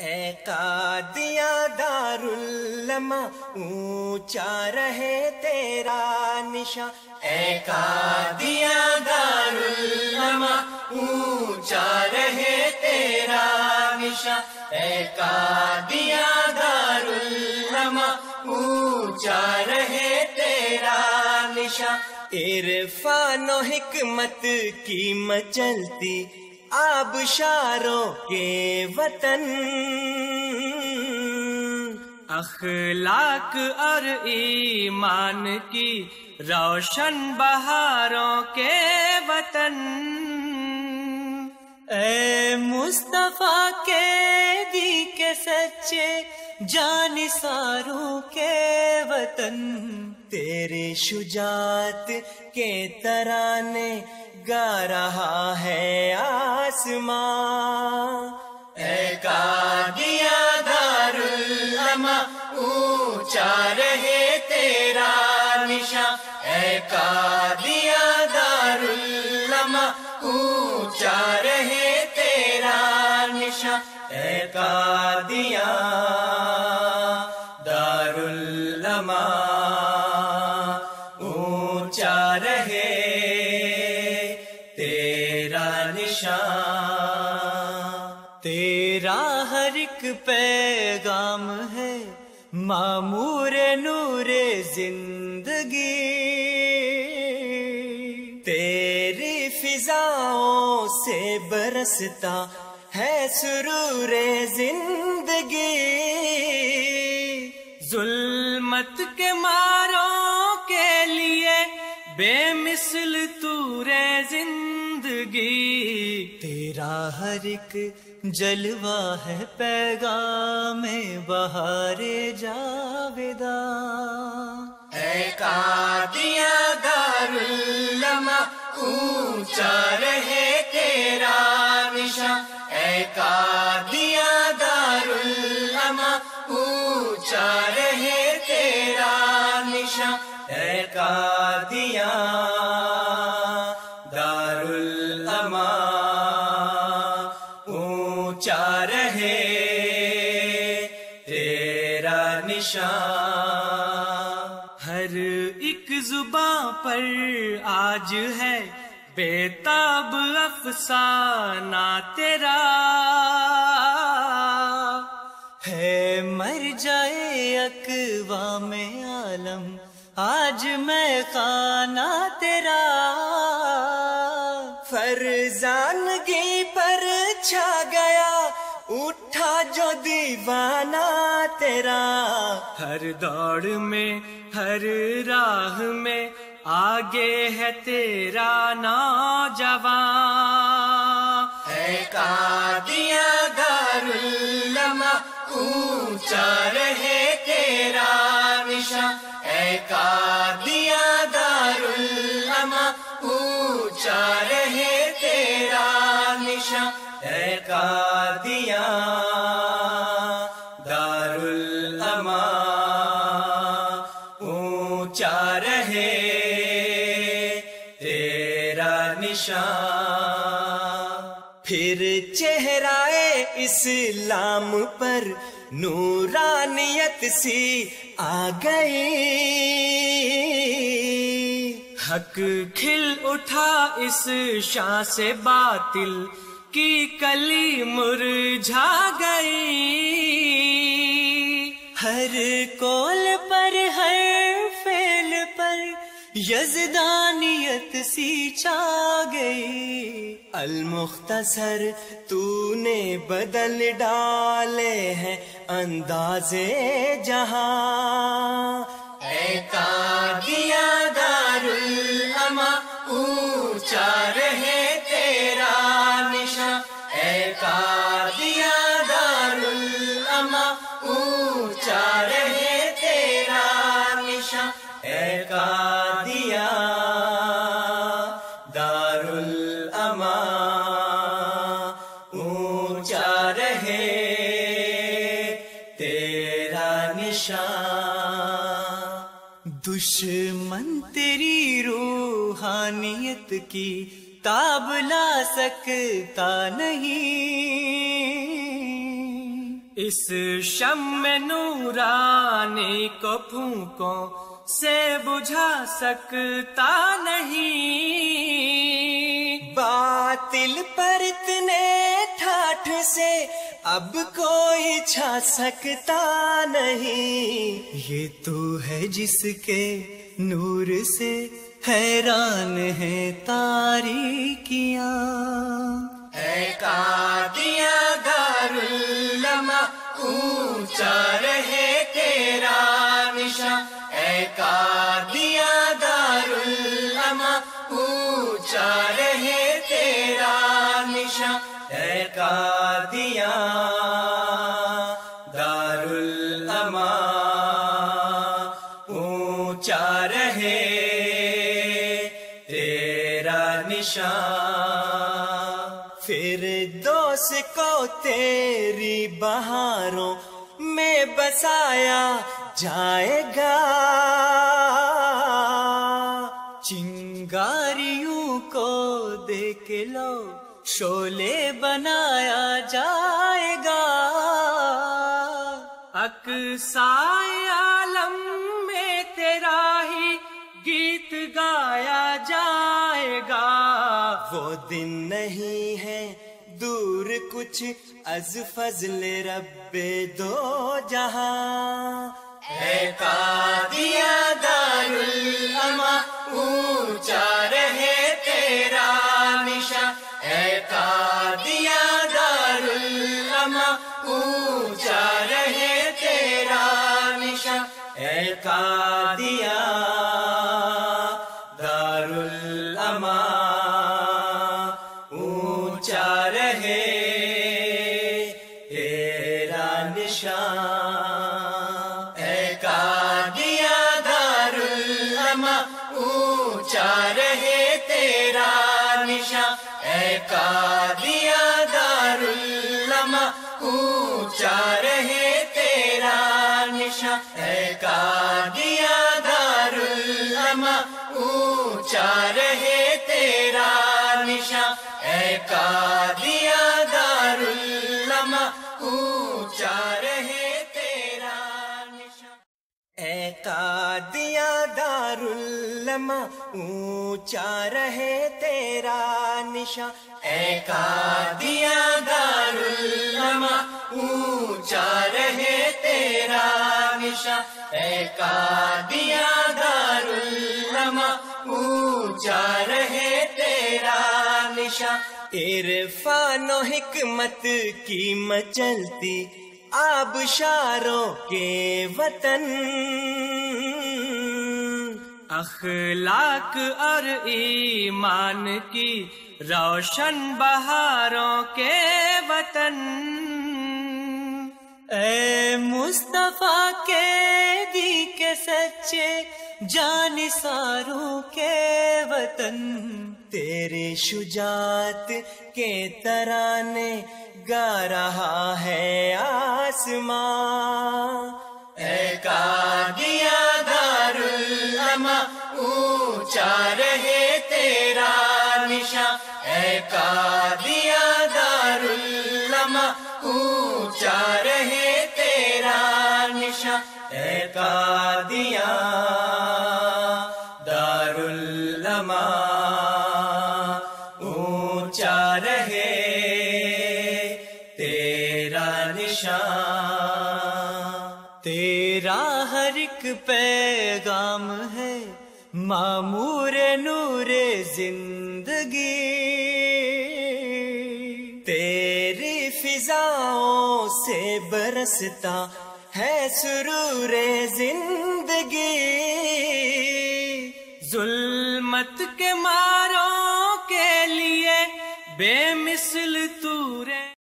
اے قادیہ دارالعلماء اونچا رہے تیرا نشان، اے قادیہ دارالعلماء اونچا رہے تیرا نشان، اے قادیہ دارالعلماء اونچا رہے تیرا نشان۔ عرفان و حکمت کی مچلتی آبشاروں کے وطن، اخلاق اور ایمان کی روشن بہاروں کے وطن، اے مصطفیٰ کے دی کے سچے جانثاروں کے وطن، تیرے شجاعت کے ترانے گا رہا ہے آسمان، اے قادیہ دارالعلماء اونچا رہے تیرا نشان، اے قادیہ دارالعلماء اونچا رہے تیرا نشان، اے قادیہ دارالعلماء اونچا رہے تیرا نشان۔ تیرا ہر ایک پیغام ہے مامور نور زندگی، تیری فضاؤں سے برستا ہے سرور زندگی، ظلمت کے ماروں کے لیے بے مثل طور زندگی، تیرا ہر ایک جلوہ ہے پیغام بہار جاویداں، اے قادیہ دارالعلماء اونچا رہے تیرا نشان، اے قادیہ دارالعلماء اونچا رہے تیرا نشان، اے قادیہ دارالعلماء اونچا رہے تیرا نشان۔ ہر ایک زباں پر آج ہے بےتاب افسانہ تیرا، ہے مر جائے اقوام عالم آج میں خانہ تیرا، فرزانگی پر چھا گیا اٹھا جو دیوانہ تیرا، ہر دوڑ میں ہر راہ میں آگے ہے تیرا نوجوان، اے قادیہ دارالعلماء اونچا رہے تیرا نشان، اے قادیہ دارالعلماء اونچا رہے تیرا نشان، اے قادیہ دارالعلماء اونچا رہے تیرا نشان۔ پھر چہرہ اسلام پر نورانیت سی آ گئی، حق کھل اٹھا اس شاہ سے باطل کی کلی مرجھا گئی، ہر قول پر ہر فعل پر یزدانیت سی چھا گئی، المختصر تو نے بدل ڈالے ہیں انداز جہاں، اے قادیہ دارالعلماء اونچا رہے تیرا نشان، اے قادیہ دارالعلماء اونچا رہے تیرا نشان، اے قادیہ دارالعلماء اونچا رہے تیرا نشان۔ دشمن تیری روحانیت کی تاب لا سکتا نہیں، اس شمع نورانی کو پھونکوں سے بجھا سکتا نہیں، باطل پر اتنے ٹھاٹھ سے اب کوئی چھا سکتا نہیں، یہ تو ہے جس کے نور سے حیران ہے تاریکیاں، اے قادیاں دارالعلماء اونچا رہے تیرا نشان، اے قادیاں دارالعلماء اونچا رہے تیرا نشان، اے قادیاں دارالعلماء اونچا رہے تیرا نشان۔ فردوس کو تیری بہاروں میں بسایا جائے گا، چنگاریوں کو دیکھ لو شعلے بنایا جائے گا، اقصائے عالم میں تیرا ہی گیت گایا جائے گا، وہ دن نہیں ہے دور کچھ از فضل رب دو جہاں، اے قادیاں دارالعلماء اونچا رہے تیرا نشان، اے قادیاں دارالعلماء اونچا رہے تیرا نشان، اے قادیاں دارالعلماء اونچا رہے تیرا نشان، اے قادیاں دارالعلماء اونچا رہے تیرا نشان، اے قادیاں دارالعلماء اونچا رہے تیرا نشان، اے قادیاں دارالعلماء اونچا رہے تیرا نشان، اے قادیاں دارالعلماء اونچا رہے تیرا نشان، اے قادیاں دارالعلماء اونچا رہے تیرا نشان، اے قادیاں دارالعلماء اونچا رہے تیرا نشان، اے قادیاں دارالعلماء اونچا رہے تیرا نشان، عرفان و حکمت کی مچلتی آبشاروں کے وطن، اخلاق اور ایمان کی روشن بہاروں کے وطن، اے مصطفیٰ کے دی کے سچے جانثاروں کے وطن، تیرے شجاعت کے ترانے گا رہا ہے آسمان، اے قادیاں دارالعلماء اونچا رہے تیرا نشان، اے قادیاں دارالعلماء اونچا رہے تیرا نشان، اے قادیاں دارالعلماء اونچا رہے تیرا نشان، تیرا ہر ایک پیغام ہے مامور نور زندگی، تیری فضاؤں سے برستا ہے سرور زندگی، ظلمت کے ماروں کے لیے